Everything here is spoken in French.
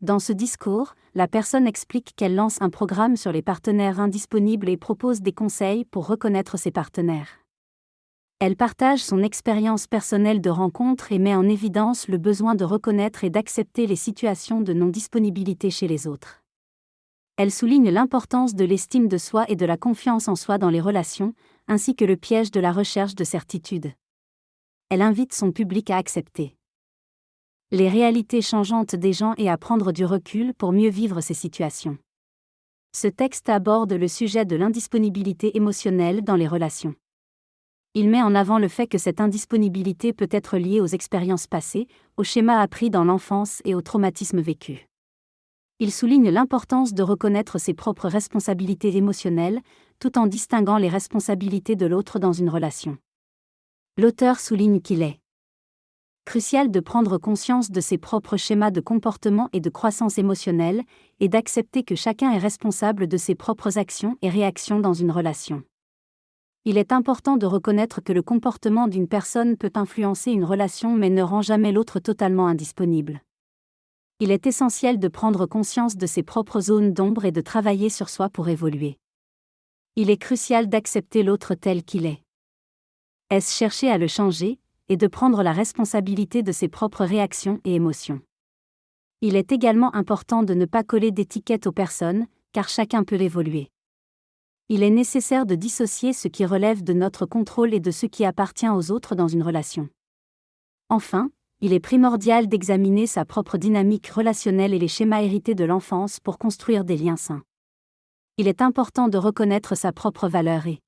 Dans ce discours, la personne explique qu'elle lance un programme sur les partenaires indisponibles et propose des conseils pour reconnaître ses partenaires. Elle partage son expérience personnelle de rencontre et met en évidence le besoin de reconnaître et d'accepter les situations de non-disponibilité chez les autres. Elle souligne l'importance de l'estime de soi et de la confiance en soi dans les relations, ainsi que le piège de la recherche de certitude. Elle invite son public à accepter les réalités changeantes des gens et à prendre du recul pour mieux vivre ces situations. Ce texte aborde le sujet de l'indisponibilité émotionnelle dans les relations. Il met en avant le fait que cette indisponibilité peut être liée aux expériences passées, aux schémas appris dans l'enfance et aux traumatismes vécus. Il souligne l'importance de reconnaître ses propres responsabilités émotionnelles, tout en distinguant les responsabilités de l'autre dans une relation. L'auteur souligne qu'il est crucial de prendre conscience de ses propres schémas de comportement et de croissance émotionnelle, et d'accepter que chacun est responsable de ses propres actions et réactions dans une relation. Il est important de reconnaître que le comportement d'une personne peut influencer une relation mais ne rend jamais l'autre totalement indisponible. Il est essentiel de prendre conscience de ses propres zones d'ombre et de travailler sur soi pour évoluer. Il est crucial d'accepter l'autre tel qu'il est. Est-ce chercher à le changer, et de prendre la responsabilité de ses propres réactions et émotions. Il est également important de ne pas coller d'étiquettes aux personnes, car chacun peut évoluer. Il est nécessaire de dissocier ce qui relève de notre contrôle et de ce qui appartient aux autres dans une relation. Enfin, il est primordial d'examiner sa propre dynamique relationnelle et les schémas hérités de l'enfance pour construire des liens sains. Il est important de reconnaître sa propre valeur et